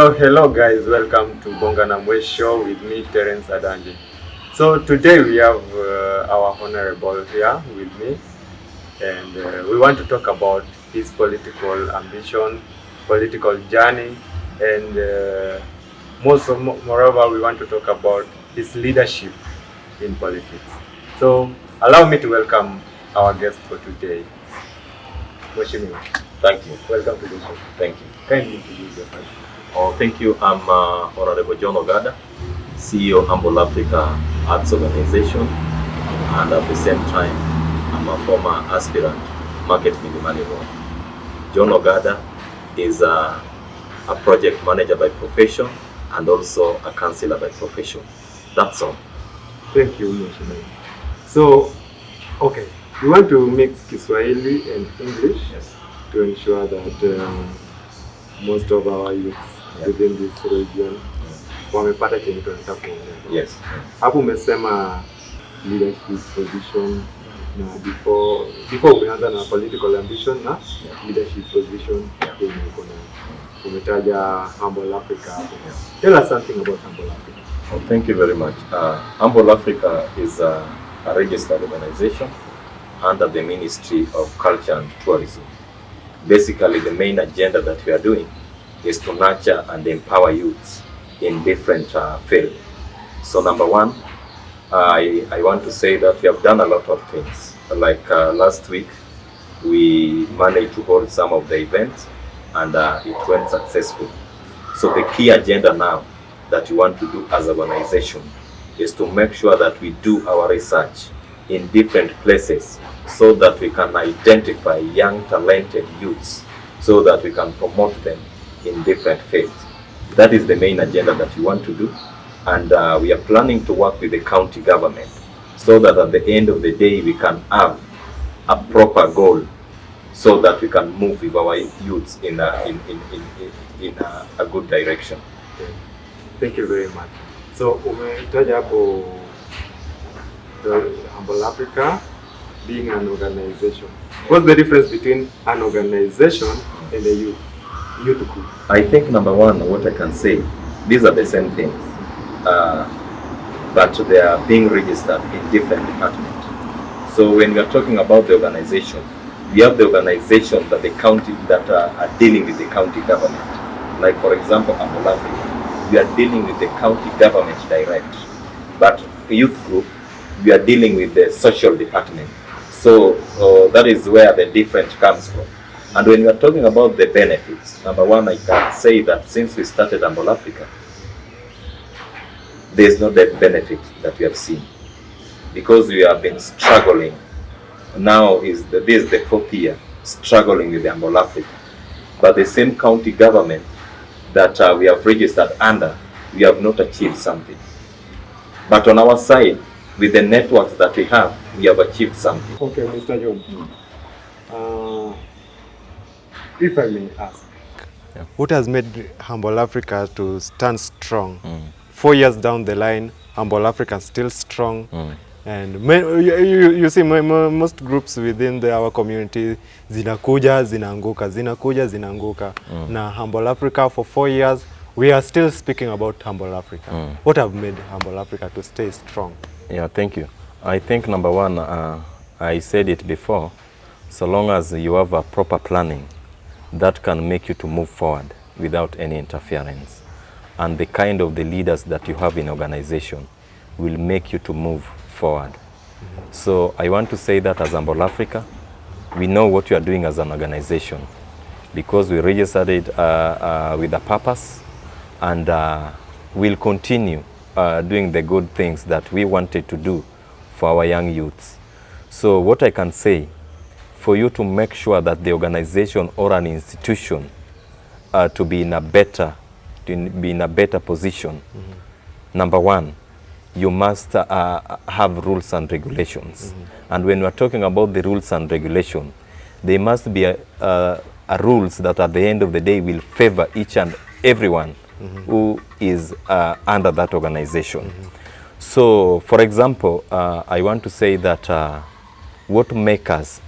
So hello guys, welcome to BONGA and MWESH show with me, Terence Adanje. So today we have our honorable here with me, and we want to talk about his political ambition, political journey, and moreover we want to talk about his leadership in politics. So allow me to welcome our guest for today. Mheshimiwa. Thank you. Welcome to the show. Thank you. Kindly introduce yourself. Oh, thank you. I'm Hon.John Ogada, CEO Humble Africa Arts Organization, and at the same time, I'm a former aspirant marketing manager. John Ogada is a project manager by profession and also a counselor by profession. That's all. Thank you, Mheshimiwa. So, okay, we want to mix Kiswahili and English to ensure that most of our youths within this region wamepata chenye tunataka kuongea. Yes. Hapo umesema leadership position na before umeanza na political ambition na leadership position kwenye umetaja Humble Africa hapo. Tell us something about Humble Africa. Oh, thank you very much. Humble Africa is a registered organization under the Ministry of Culture and Tourism. Basically, the main agenda that we are doing is to nurture and empower youths in different fields. So number one, I want to say that we have done a lot of things. Like last week, we managed to hold some of the events and it went successful. So the key agenda now that we want to do as an organization is to make sure that we do our research in different places so that we can identify young talented youths so that we can promote them in different fields. That is the main agenda that we want to do, and we are planning to work with the county government so that at the end of the day we can have a proper goal so that we can move with our youths in a good direction. Okay. Thank you very much. So umetaja hapo the Humble Africa being an organization. What's the difference between an organization and a youth group? I think number one, what I can say, these are the same things, but they are being registered in different departments. So when we are talking about the organization, we have the organization that the county that are dealing with the county government. Like for example, Humble Africa, we are dealing with the county government direct, but the youth group, we are dealing with the social department. So that is where the difference comes from. And when we are talking about the benefits, number one, I can say that since we started Humble Africa, there is no benefit that we have seen because we have been struggling. Now this is the 4th year struggling with the Humble Africa, but the same county government that we have registered under, we have not achieved something. But on our side, with the networks that we have achieved something. Okay, Mr. John. If I may ask, what has made Humble Africa to stand strong? 4 years down the line, Humble Africa is still strong. And you see, most groups within our community zinakuja, zinaanguka. Na Humble Africa for 4 years, we are still speaking about Humble Africa. What have made Humble Africa to stay strong? Yeah, thank you. I think number one, I said it before, so long as you have a proper planning, that can make you to move forward without any interference. And the kind of the leaders that you have in organization will make you to move forward. So I want to say that as Humble Africa, we know what you are doing as an organization because we registered it with a purpose, and we'll continue doing the good things that we wanted to do for our young youths. So what I can say, for you to make sure that the organization or an institution to be in a better position, number one, you must have rules and regulations. And when we are talking about the rules and regulations, they must be rules that at the end of the day will favor each and everyone who is under that organization. So, for example, I want to say that what makes us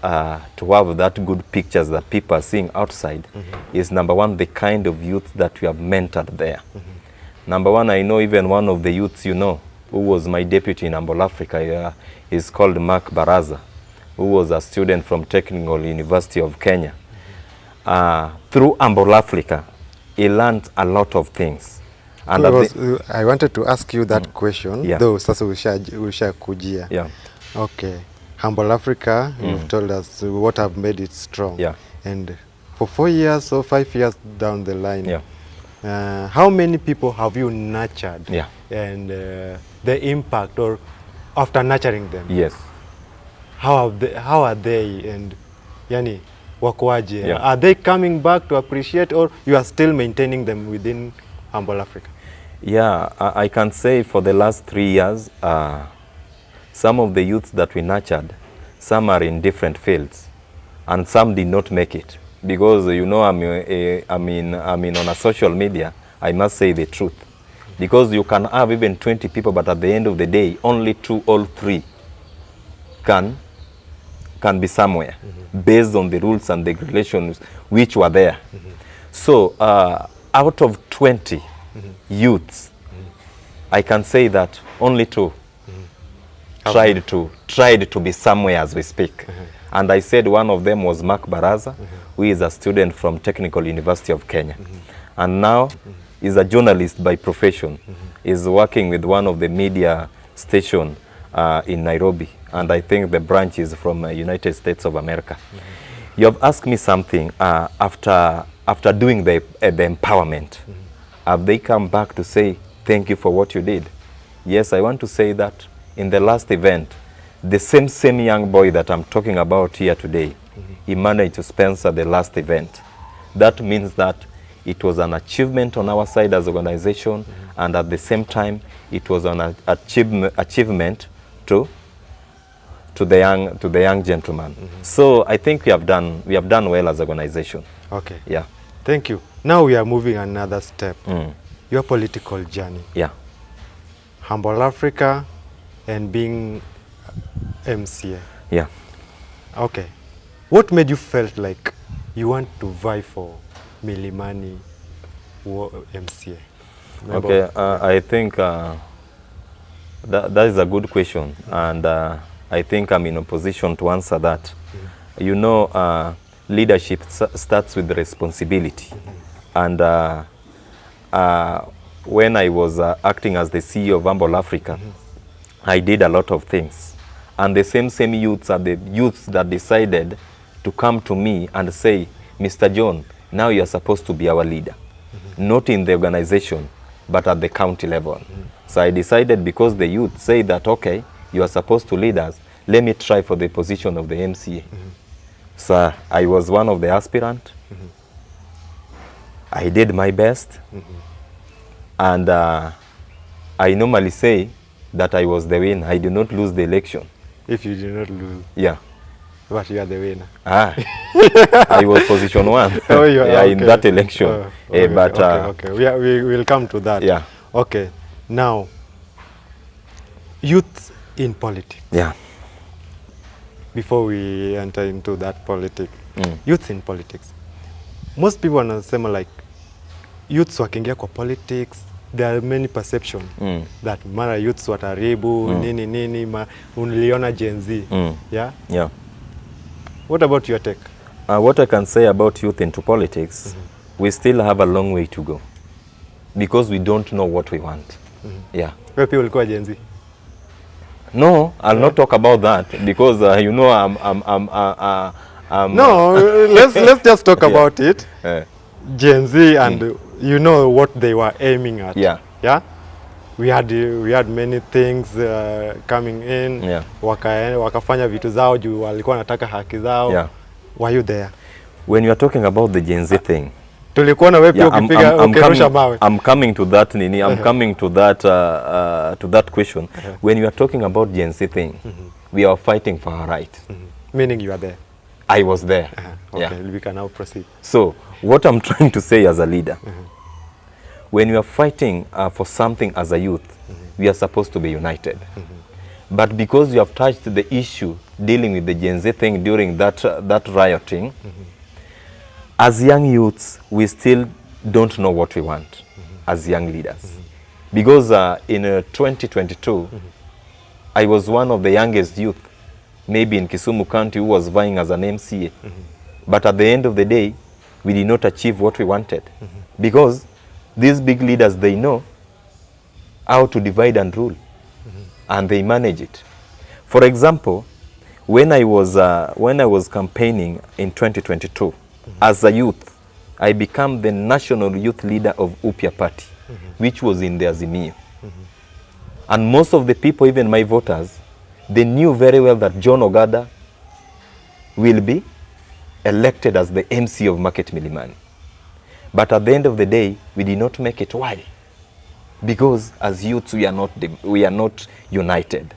to have that good pictures that people are seeing outside is, number one, the kind of youth that we have mentored there. Number one, I know even one of the youths, you know, who was my deputy in Humble Africa, is called Mark Baraza, who was a student from Technical University of Kenya. Through Humble Africa, he learned a lot of things. And I wanted to ask you that question, though sasa usha kujia. Yeah. Okay. Humble Africa, you've told us what have made it strong. Yeah. And for 4 years or 5 years down the line, how many people have you nurtured? Yeah. And the impact, or after nurturing them? Yes. How are they, and yani wakoaje? Yeah. Are they coming back to appreciate, or you are still maintaining them within Humble Africa? Yeah, I can say for the last 3 years, some of the youths that we nurtured, some are in different fields, and some did not make it. Because, you know, I mean, on a social media, I must say the truth. Because you can have even 20 people, but at the end of the day, only 2 or 3 can be somewhere, based on the rules and the regulations which were there. So, out of 20 youths, I can say that only 2 tried to be somewhere as we speak. And I said one of them was Mark Baraza, who is a student from Technical University of Kenya. And now is a journalist by profession. Is working with one of the media station in Nairobi. And I think the branch is from United States of America. You have asked me something after doing the empowerment. Have they come back to say, thank you for what you did? Yes, I want to say that in the last event, the same young boy that I'm talking about here today, he managed to sponsor the last event. That means that it was an achievement on our side as an organization, and at the same time, it was an achievement to the young gentleman. So I think we have done well as an organization. Okay. Yeah. Thank you. Now we are moving another step. Your political journey. Yeah. Humble Africa and being MCA. Yeah. Okay. What made you felt like you want to vie for Milimani MCA? Okay, I think that is a good question, and I think I'm in a position to answer that. You know, leadership starts with responsibility, and when I was acting as the CEO of Humble Africa, I did a lot of things, and the same youths are the youths that decided to come to me and say, Mr. John, now you are supposed to be our leader, not in the organization, but at the county level. So I decided, because the youth say that, okay, you are supposed to lead us, let me try for the position of the MCA. So I was one of the aspirants. I did my best. And I normally say that I was the winner. I did not lose the election. If you did not lose. Yeah. But you are the winner. I was position 1 oh, yeah, okay. in that election. Okay. We will come to that. Yeah. Okay. Now, youth in politics. Yeah. Before we enter into that politics, youth in politics. Most people wanasema like youths wakiingia kwa politics, there are many perception that mara youths wataribu nini uniliona Gen Z. Yeah. Yeah. What about your take? What I can say about youth into politics, we still have a long way to go, because we don't know what we want. Yeah. Where people will call Gen Z? No, I'll not talk about that, because you know no, let's just talk about it. Gen Z, and you know what they were aiming at. Yeah. Yeah. We had many things coming in. Yeah. Wakafanya vitu zao juu walikuwa nataka haki zao. Yeah. Were you there? When you are talking about the Gen Z thing, tulikuwa na wewe ukipiga ukirusha mawe. I'm coming to that nini. I'm coming to that question. When you are talking about Gen Z thing, we are fighting for our right. Meaning you are there. I was there. Okay, yeah. We can now proceed. So, what I'm trying to say as a leader, when you are fighting for something as a youth, we are supposed to be united. But because you have touched the issue dealing with the Gen Z thing during that rioting, as young youths, we still don't know what we want as young leaders. Because in 2022, I was one of the youngest youth, maybe in Kisumu County, who was vying as an MCA. But at the end of the day, we did not achieve what we wanted. Because these big leaders, they know how to divide and rule. And they manage it. For example, when I was campaigning in 2022, as a youth, I became the national youth leader of Upya Party, which was in the Azimio. And most of the people, even my voters, they knew very well that John Ogada will be elected as the MC of Market Milimani. But at the end of the day, we did not make it. Why? Because as youths, we are not united.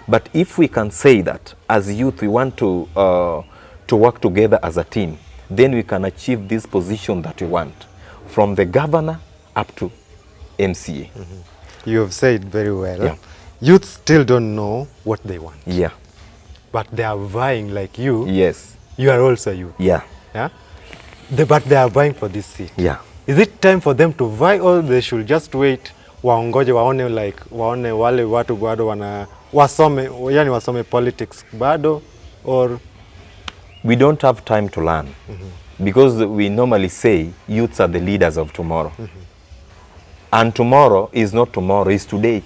But if we can say that as youth, we want to work together as a team, then we can achieve this position that we want, from the governor up to MCA. You have said very well. Yeah. Youth still don't know what they want. Yeah. But they are vying like you. Yes. You are also youth. Yeah. Yeah? But they are vying for this seat. Yeah. Is it time for them to vie, or they should just wait, waongoje waone wale watu bado wasome politics bado, or we don't have time to learn, because we normally say youths are the leaders of tomorrow. And tomorrow is not tomorrow, it's today.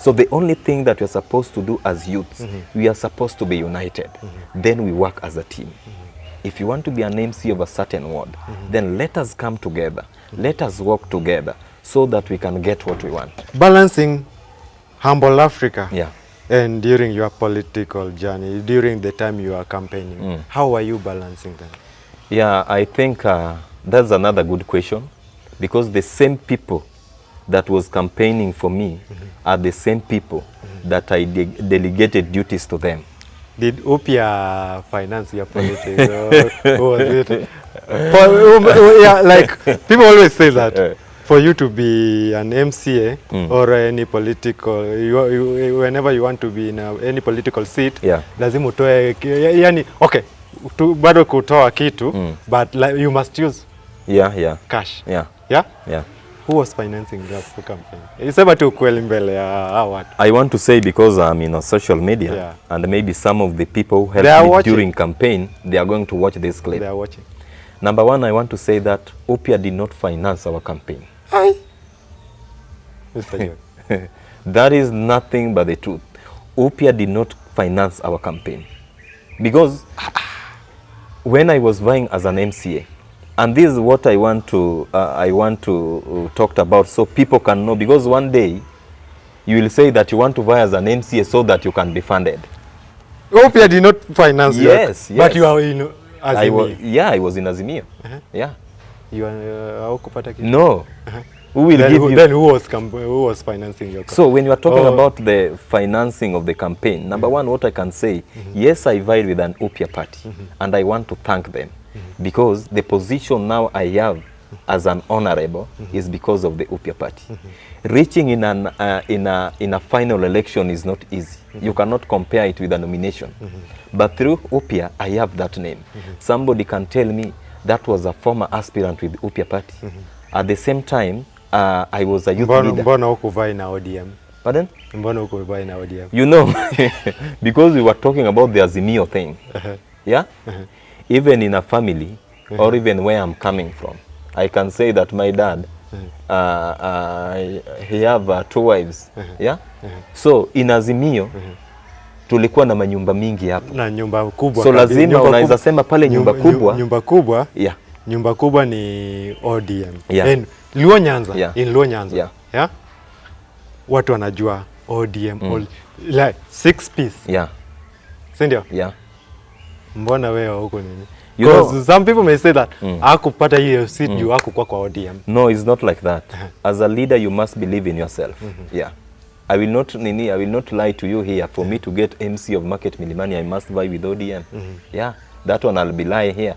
So the only thing that we're supposed to do as youths, we are supposed to be united. Then we work as a team. If you want to be an MC of a certain ward, then let us come together. Let us work together so that we can get what we want. Balancing Humble Africa. Yeah. And during your political journey, during the time you are campaigning, how are you balancing them? Yeah, I think that's another good question, because the same people that was campaigning for me are the same people that I delegated duties to them. Did Upya finance your politics? Or was it? Yeah, like people always say that for you to be an MCA or any political, whenever you want to be in any political seat, lazima utoe, yani, okay, bado kutoa kitu, but like, you must use cash. Yeah. Who was financing that campaign? Isema tu ukweli mbele ya watu. I want to say, because I'm in social media, and maybe some of the people who helped me during campaign, they are going to watch this clip. They are watching. Number one, I want to say that Upya did not finance our campaign. Hi. Mr. John. That is nothing but the truth. Upya did not finance our campaign. Because when I was vying as an MCA, and this is what I want to talk about, so people can know, because one day you will say that you want to vie as an MCA so that you can be funded. Upya did not finance yes. But you are in Azimio. I was in Azimio. Yeah. You are kupata kitu? No. Who will give you? Then who was financing your campaign? So when you are talking about the financing of the campaign, number one, what I can say, yes, I vied with an Upya party, and I want to thank them. Because the position now I have as an honorable is because of the Upya party. Reaching in a final election is not easy. You cannot compare it with a nomination. But through Upya, I have that name. Somebody can tell me that was a former aspirant with Upya party. At the same time, I was a youth leader. Mbona hukuvai na ODM? Pardon? Mbona hukuvai na ODM? You know, because we were talking about the Azimio thing. Yeah? Even in a family, or even where I'm coming from, I can say that my dad, he have 2 wives. Yeah? So in Azimio, tulikuwa na manyumba mingi hapo. Na nyumba kubwa. So lazima unaweza sema pale nyumba kubwa. Nyumba kubwa. Yeah. Nyumba kubwa ni ODM. Yeah. And Luo Nyanza. Yeah. In Luo Nyanza. Yeah. Yeah? Watu wanajua ODM. Like 6 piece. Yeah. Sindio? Yeah. Mbona wewe huko nini? Because some people may say that hakupata hiyo seat juu hakukuwa kwa ODM. No, it's not like that. As a leader, you must believe in yourself. Yeah. I will not lie to you here. For me to get MC of Market Milimani, I must vie with ODM. Yeah. That one I'll be lying here.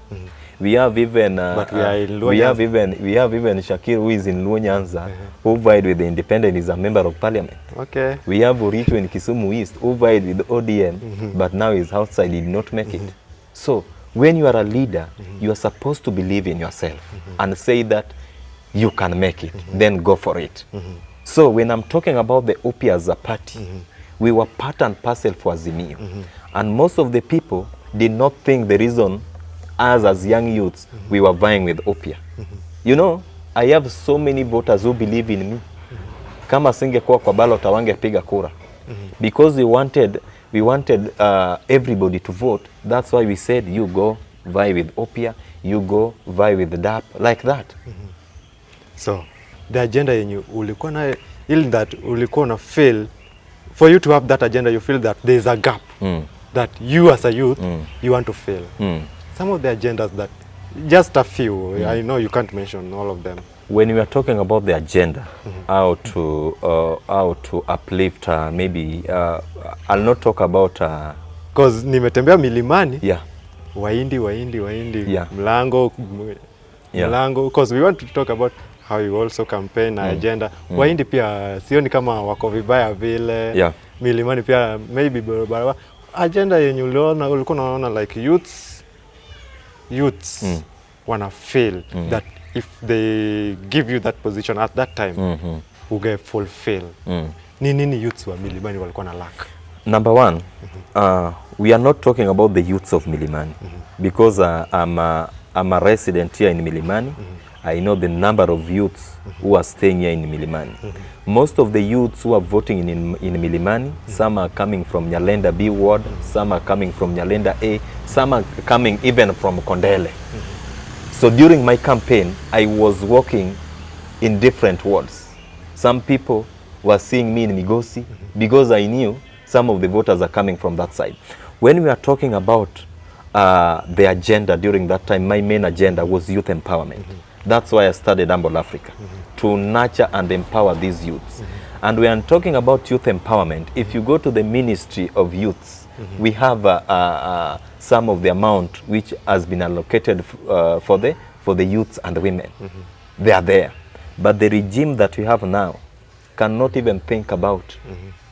We have even But we are in Luo we have Nyanza. even Shakir, who is in Luo Nyanza, who vied with the independent, is a member of parliament. Okay. We have Uricho in Kisumu East, who vied with ODM, but now is outside, did not make it. So when you are a leader, you are supposed to believe in yourself and say that you can make it, then go for it. So when I'm talking about the OPIA as a party, we were part and parcel for Azimio. And most of the people did not think the reason us as young youths, we were vying with OPIA. You know, I have so many voters who believe in me. Kama singekuwa kwa ballot hawangepiga kura. Because we wanted everybody to vote. That's why we said, you go vie with OPIA, you go vie with the DAP, like that. So the agenda yenyu ulikuwa na ili that ulikuwa na feel, for you to have that agenda, you feel that there is a gap that you as a youth you want to fill. Some of the agendas that, just a few, I know you can't mention all of them. When we are talking about the agenda, how to uplift, maybe I'll not talk about because nimetembea milimani, yeah, Wahindi, yeah, mlango, yeah, mlango, because we want to talk about how you also campaign agenda. Wahindi pia sioni kama wako vibaya vile. yeah, Milimani pia maybe barabara. Agenda yenye uliona, ulikuwa unaona like youths wanna feel that if they give you that position at that time, uge fulfill. Ni nini youths wa milimani walikuwa na lack? Number one, we are not talking about the youths of Milimani, because I'm a resident here in Milimani. I know the number of youths who are staying here in Milimani. Most of the youths who are voting in Milimani, some are coming from Nyalenda B ward, some are coming from Nyalenda A, some are coming even from Kondele. So during my campaign, I was walking in different wards. Some people were seeing me in Migosi because I knew some of the voters are coming from that side. When we are talking about the agenda during that time, my main agenda was youth empowerment. That's why I started Humble Africa, to nurture and empower these youths. And when I'm talking about youth empowerment, if you go to the Ministry of Youths, we have some of the amount which has been allocated for the youths and the women. They are there. But the regime that we have now cannot even think about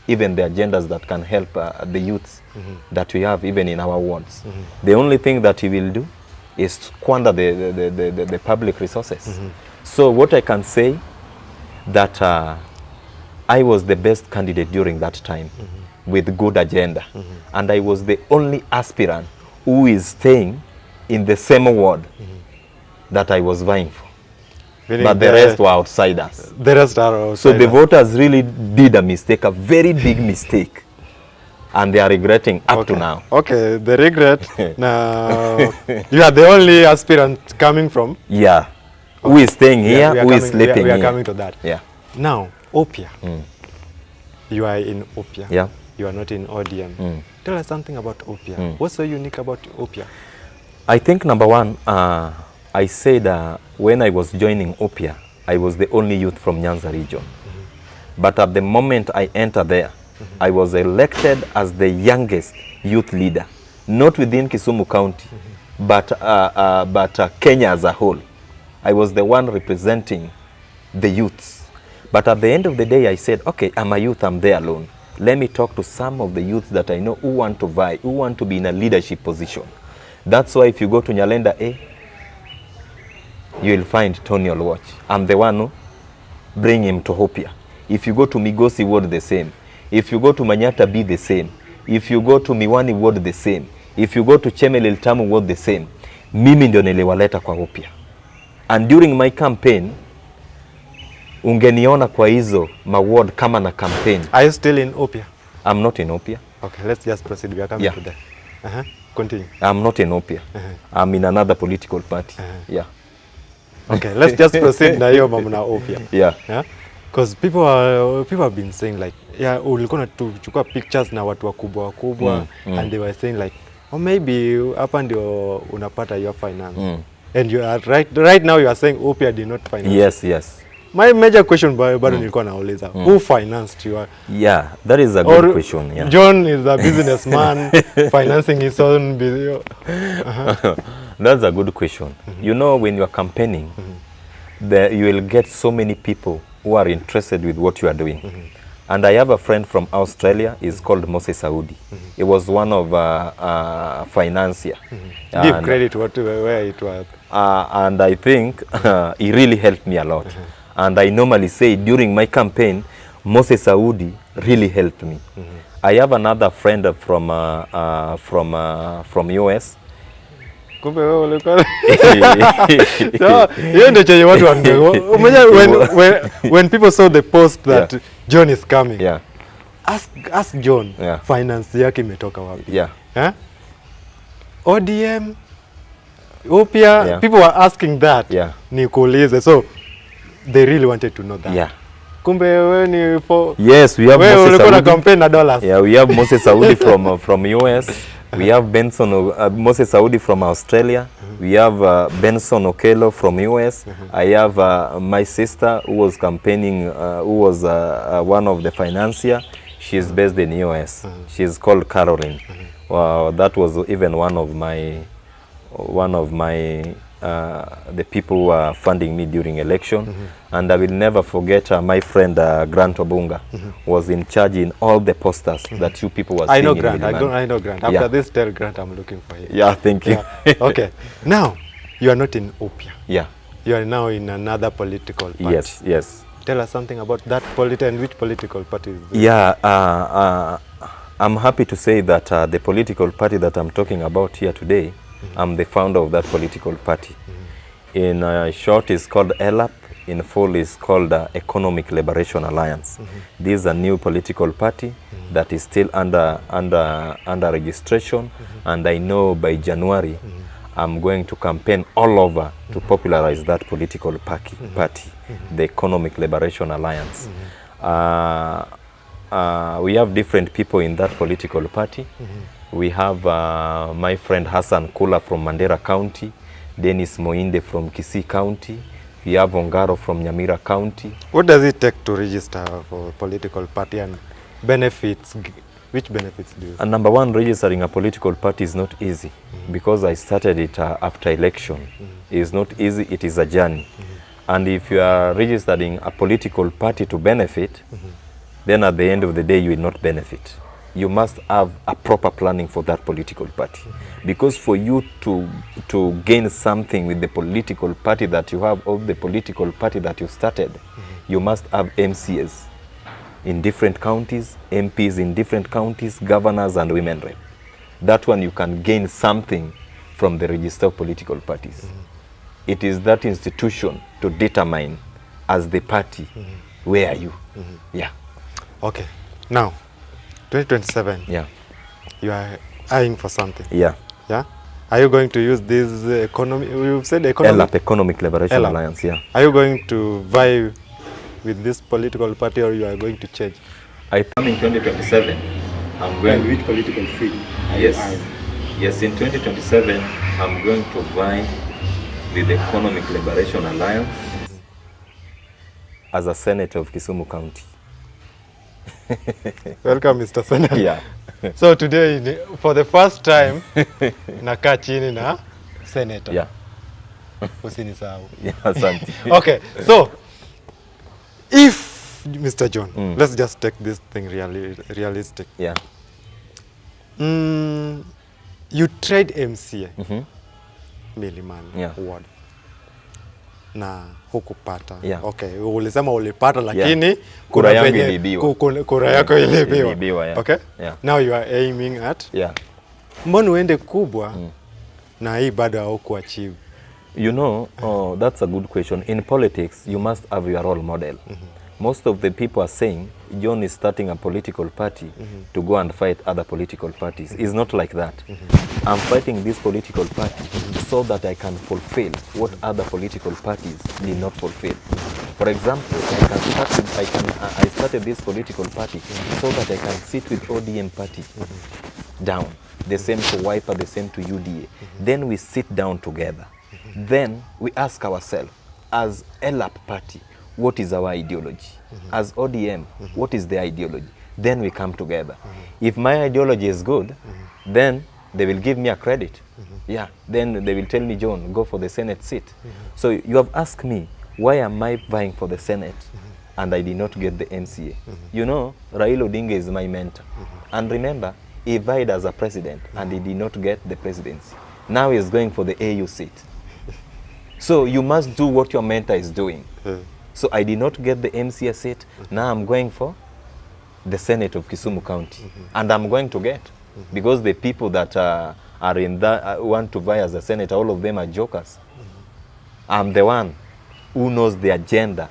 even the agendas that can help the youths that we have even in our wards. The only thing that he will do is squander the public resources. So what I can say, that I was the best candidate during that time with good agenda. And I was the only aspirant who is staying in the same ward that I was vying for. Meaning But the rest were outsiders. The rest are outsiders. So the voters really did a mistake, a very big mistake. And they are regretting up to now. Okay, the regret. Now, you are the only aspirant coming from? Yeah. Who is staying here, who is sleeping here? We are here. coming to that. Yeah. Now, OPIA. You are in OPIA. Yeah. You are not in ODM. Tell us something about OPIA. What's so unique about OPIA? I think number one, I said when I was joining OPIA, I was the only youth from Nyanza region. But at the moment I entered there, I was elected as the youngest youth leader, not within Kisumu County, but Kenya as a whole. I was the one representing the youths. But at the end of the day, I said, okay, I'm a youth, I'm there alone. Let me talk to some of the youths that I know who want to vie, who want to be in a leadership position. That's why if you go to Nyalenda A, you will find Tony Olwatch. I'm the one who bring him to Hopia. If you go to Migosi ward, the same. If you go to Manyata B, the same. If you go to Miwani ward, the same. If you go to Chemelil Tamu ward, the same. Mimi ndio niliwaleta kwa Hopia. And during my campaign, ungeniona kwa hizo maward kama na campaign. Are you still in OPIA? I'm not in OPIA. Okay, let's just proceed. We are coming to that. Continue. I'm not in OPIA. I'm in another political party. Yeah. Okay, let's just proceed na hiyo mambo na OPIA. Yeah. Because people have been saying like, yeah, ulikuwa tuchukua pictures na watu wakubwa and they were saying like, oh maybe hapa ndio unapata your finance. And you are right now you are saying OPIA did not finance. Yes. My major question bado nilikuwa nauliza, who financed you? Yeah, that is a good question. Yeah. John is a businessman financing his own business. That's a good question. You know, when you are campaigning, you will get so many people who are interested with what you are doing. And I have a friend from Australia. He's called Moses Saudi. He was one of financier. Give credit where it was. And I think he really helped me a lot. And I normally say during my campaign, Moses Saudi really helped me. I have another friend from US. Kumbe wewe ulikuwa so hiyo ndio chenye watu wanataka. When people saw the post that John is coming, ask John, finance yake imetoka wapi? ODM upya, people were asking that. Ni kuulize, so they really wanted to know that. Kumbe wewe ni for yes, we have Moses Saudi campaign na dollars. We have Moses Saudi from US. We have Moses Saudi from Australia. We have Benson Okello from US. I have my sister who was campaigning, who was one of the financier. She's based in US. She's called Caroline. That was even one of my the people who are funding me during election. And I will never forget my friend Grant Obunga was in charge in all the posters that you people were seeing. I know Grant. After this, tell Grant I'm looking for him. Thank you. Okay. Now, you are not in OPIA. You are now in another political party. Yes. Tell us something about that and which political party is this? I'm happy to say that the political party that I'm talking about here today, I'm the founder of that political party. In short, it's called ELAP. In full, is called Economic Liberation Alliance. This is a new political party that is still under registration, and I know by January I'm going to campaign all over to popularize that political party, the Economic Liberation Alliance. We have different people in that political party. We have my friend Hassan Kula from Mandera County, Dennis Moinde from Kisii County. We have Ongaro from Nyamira County. What does it take to register for a political party, and benefits? Which benefits do you? And number one, registering a political party is not easy because I started it after election. It is not easy, it is a journey. And if you are registering a political party to benefit, then at the end of the day you will not benefit. You must have a proper planning for that political party. Because for you to gain something with the political party that you have, or the political party that you started, you must have MCAs in different counties, MPs in different counties, governors and women rep. That one you can gain something from the register of political parties. It is that institution to determine as the party, where are you? Okay, now 2027, you are eyeing for something. Are you going to use this economy? You've said ELAP, Economic Liberation Alliance. Are you going to vie with this political party, or you are going to change? I think in 2027, I'm going. And which political field? Yes, in 2027, I'm going to vie with the Economic Liberation Alliance as a senator of Kisumu County. Welcome, Mr. Senator. So today, for the first time, nakaa chini na senator. Usinisahau. Okay, so if Mr. John, let's just take this thing realistic. You trade MCA Milimani Ward na hukupata. Okay, ulisema ulipata lakini kura yangu iliibiwa. Kura yako iliibiwa. Okay? Now you are aiming at mbona uende kubwa na hii bado haukuachieve? You know, that's a good question. In politics, you must have your role model. Most of the people are saying John is starting a political party to go and fight other political parties. It's not like that. I'm fighting this political party so that I can fulfill what other political parties did not fulfill. For example, I started this political party so that I can sit with ODM party down. The same to Wiper, the same to UDA. Then we sit down together. Then we ask ourselves, as ELAP party, what is our ideology? As ODM, what is the ideology? Then we come together. If my ideology is good, then they will give me a credit. Yeah, then they will tell me, John, go for the Senate seat. So you have asked me, why am I vying for the Senate and I did not get the MCA? You know, Raila Odinga is my mentor. And remember, he vied as a president and he did not get the presidency. Now he's going for the AU seat. So you must do what your mentor is doing. So I did not get the MCA seat. Now I'm going for the Senate of Kisumu County. And I'm going to get. Because the people that are in that want to vie as a senator, all of them are jokers. I'm the one who knows the agenda.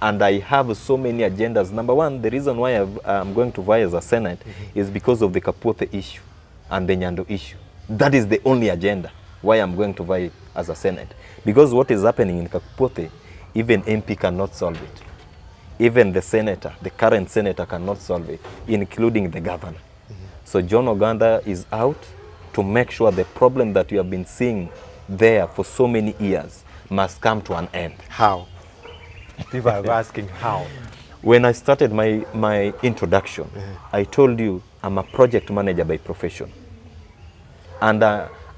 And I have so many agendas. Number one, the reason why I'm going to vie as a Senate is because of the Kapote issue and the Nyando issue. That is the only agenda why I'm going to vie as a Senate. Because what is happening in Kapote, even MP cannot solve it. Even the senator, the current senator cannot solve it, including the governor. So John Ogada is out to make sure the problem that you have been seeing there for so many years must come to an end. How? People are asking how. When I started my introduction, I told you I'm a project manager by profession. And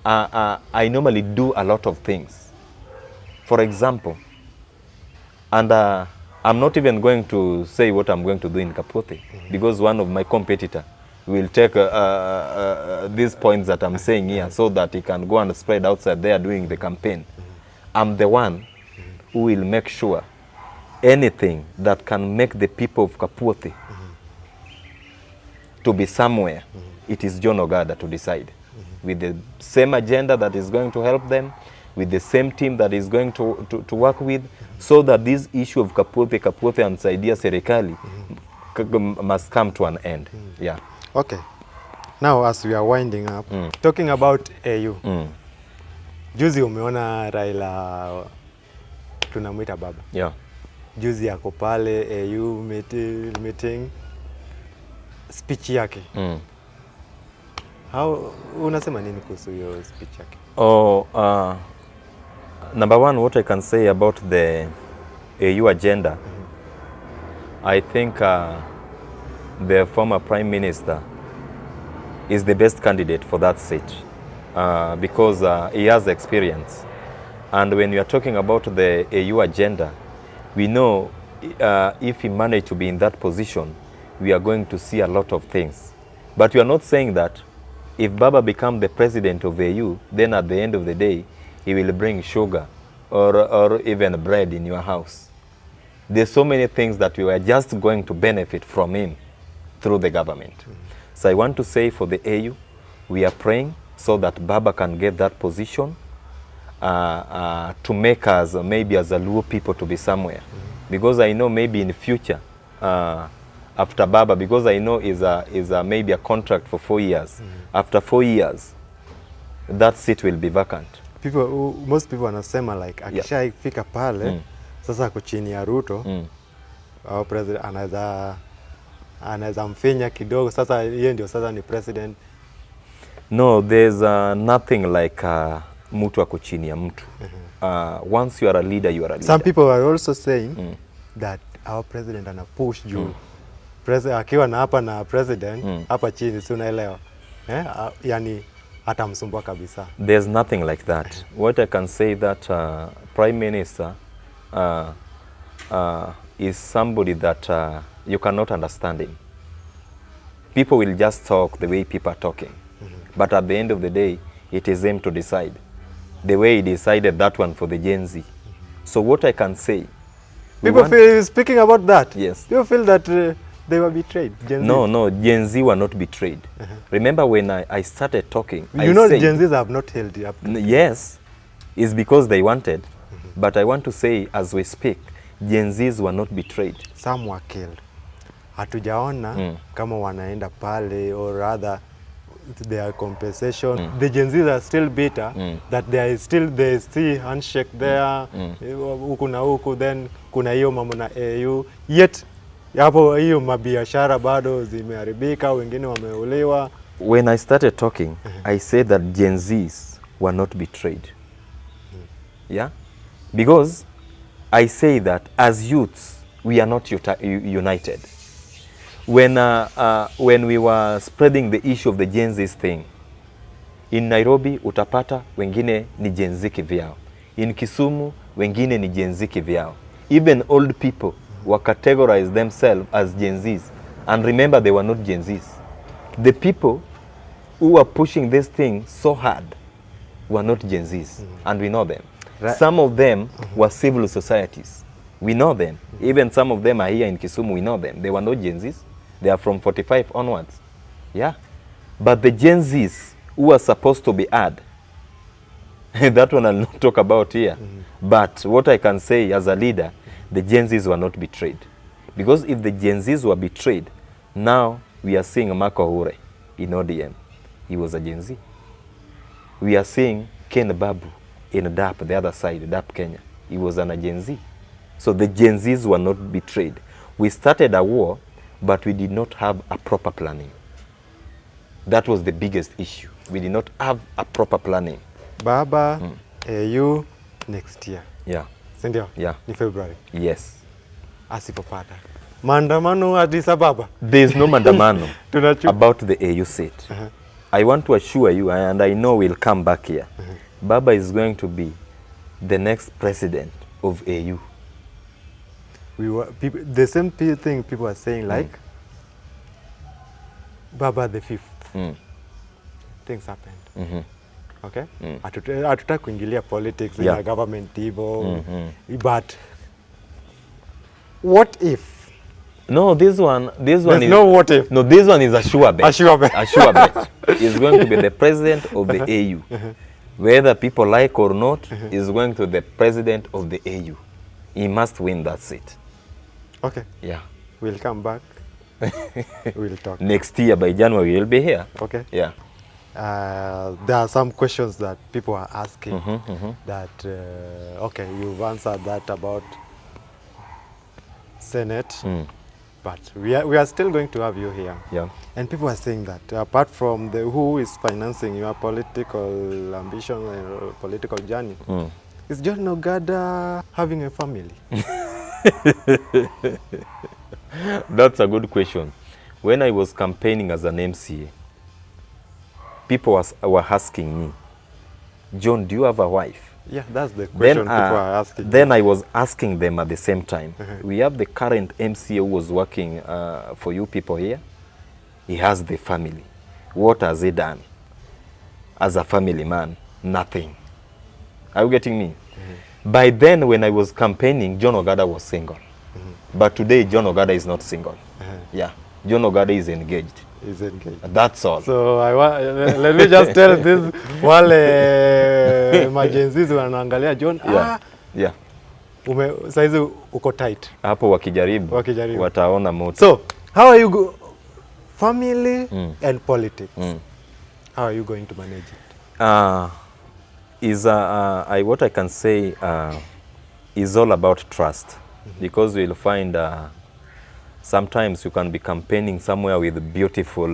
I normally do a lot of things. For example, and I'm not even going to say what I'm going to do in Kapote, because one of my competitor will take these points that I'm saying here so that he can go and spread outside there doing the campaign. I'm the one who will make sure anything that can make the people of Kapote to be somewhere, it is John Ogada to decide. With the same agenda that is going to help them, with the same team that is going to work with, so that this issue of Kapote and Saidia Serikali must come to an end. Yeah. Okay. Now as we are winding up, talking about AU. Juzi umeona Raila tunamwita baba. Yeah. Juzi yako pale AU meeting speech yake. How unasema nini kuhusu hiyo speech yake? Number one, what I can say about the AU agenda, I think the former Prime Minister is the best candidate for that seat because he has experience. And when we are talking about the AU agenda, we know if he managed to be in that position, we are going to see a lot of things. But we are not saying that if Baba becomes the president of AU, then at the end of the day, he will bring sugar or even bread in your house. There's so many things that we are just going to benefit from him through the government. So I want to say for the AU, we are praying so that Baba can get that position to make us maybe as a Luo people to be somewhere. Because I know maybe in the future, after Baba, because I know is a maybe a contract for 4 years. After 4 years, that seat will be vacant. Most people wanasema like akishaifika pale sasa ako chini ya Ruto au president anaweza mfinya kidogo, sasa yeye ndio sasa ni president. No, there's nothing like mtu ako chini ya mtu. Once you are a leader, you are a leader. Some people are also saying that our president ana push juu. Akiwa na hapa na president hapa chini, si unaelewa? Yani atamsumbua kabisa. There's nothing like that. What I can say that Prime Minister is somebody that you cannot understand him. People will just talk the way people are talking. But at the end of the day, it is him to decide. The way he decided that one for the Gen Z. So what I can say... People feel, speaking about that, yes. Do you feel that they were betrayed? Gen no, Gen Z were not betrayed. Remember when I started talking, you know Gen Zs have not held up. Yes, it's because they wanted. But I want to say, as we speak, Gen Zs were not betrayed. Some were killed. Hatujaona kama wanaenda pale or rather their compensation. The Gen Zs are still bitter that they still handshake there huku na huku, then kuna hiyo mambo na AU, yet hapo hiyo mabiashara bado zimeharibika, wengine wameuliwa. When I started talking, I said that Gen Zs were not betrayed. Yeah? Because I say that as youths, we are not united. When we were spreading the issue of the Gen Zs thing, In Nairobi utapata wengine ni Gen Z kivyao. In Kisumu wengine ni Gen Z kivyao. Even old people were categorized themselves as Gen Zs. And remember, they were not Gen Zs. The people who were pushing this thing so hard were not Gen Zs, and we know them. Right. Some of them were civil societies. We know them. Even some of them are here in Kisumu, we know them. They were not Gen Zs. They are from 45 onwards. Yeah. But the Gen Zs who are supposed to be add, that one I'll not talk about here. But what I can say as a leader, the Gen Zs were not betrayed. Because if the Gen Zs were betrayed, now we are seeing Marco Hure in ODM. He was a Gen Z. We are seeing Ken Babu in DAP, the other side, DAP Kenya. He was an Gen Z. So the Gen Zs were not betrayed. We started a war, but we did not have a proper planning. That was the biggest issue. We did not have a proper planning. Baba, AU next year. Yeah. Sindio? Yeah. Ni February. Yes. Asipopata. Maandamano Addis Ababa. There is no mandamano Tunachu. about the AU seat. I want to assure you, and I know we'll come back here, Baba is going to be the next president of AU. The same thing people are saying, like, Baba the fifth. Things happened. Okay? Hatutaki kuingilia politics in a government evil. But what if? No, this one There's is no what if. No, this one is a sure bet. A sure bet. A sure bet. He's going to be the president of the AU. Whether people like or not, he's going to be the president of the AU. He must win that seat. Okay. Yeah. We'll come back. We'll talk. Next year by January we'll be here. Okay. Yeah. There are some questions that people are asking that, okay, you've answered that about Senate, but we are still going to have you here. Yeah. And people are saying that apart from who is financing your political ambition and political journey, is John Ogada having a family? That's a good question. When I was campaigning as an MCA, people were asking me, John, do you have a wife? Yeah, that's the question people are asking. Then I was asking them at the same time. We have the current MCA who was working for you people here. He has the family. What has he done? As a family man, nothing. Are you getting me? By then, when I was campaigning, John Ogada was single. But today, John Ogada is not single. Yeah, John Ogada is engaged. Is engaged. That's all. So let me just tell this wale emergencies wanaangalia John. Yeah. Saizi uko tight. Hapo wakijaribu wataona moto. So, how are you family and politics? How are you going to manage it? What I can say is all about trust. Because you'll find sometimes you can be campaigning somewhere with beautiful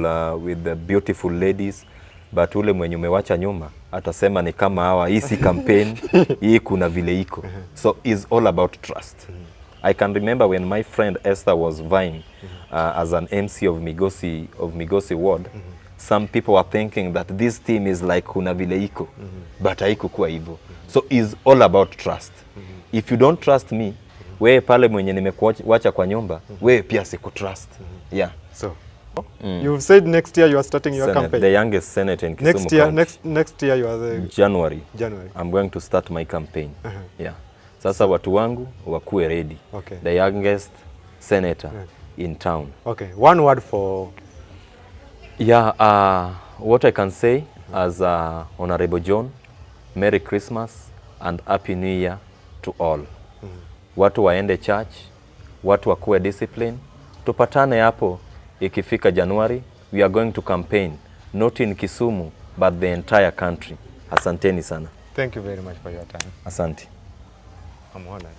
ladies, but ule mwenye umewacha nyuma atasema ni kama hawa, hii si campaign, hii kuna vile iko. So it's all about trust. I can remember when my friend Esther was vying as an MC of Migosi Ward, some people were thinking that this team is like kuna vile iko, but haikukuwa hivyo. So it's all about trust. If you don't trust me, wewe pale mwenye nimekuacha kwa nyumba, wewe pia sikutrust. Yeah. So, you've said next year you are starting your campaign. The youngest senator in Kisumu. Next year you are the January. I'm going to start my campaign. Yeah. Sasa watu wangu wakuwe ready. Okay. The youngest senator in town. Okay. One word for... Yeah, what I can say as Honorable John, Merry Christmas and Happy New Year to all. Watu waende church, watu wakuwe discipline. Tupatane hapo ikifika January. We are going to campaign, not in Kisumu, but the entire country. Asanteni sana. Thank you very much for your time. Asante. I'm honored.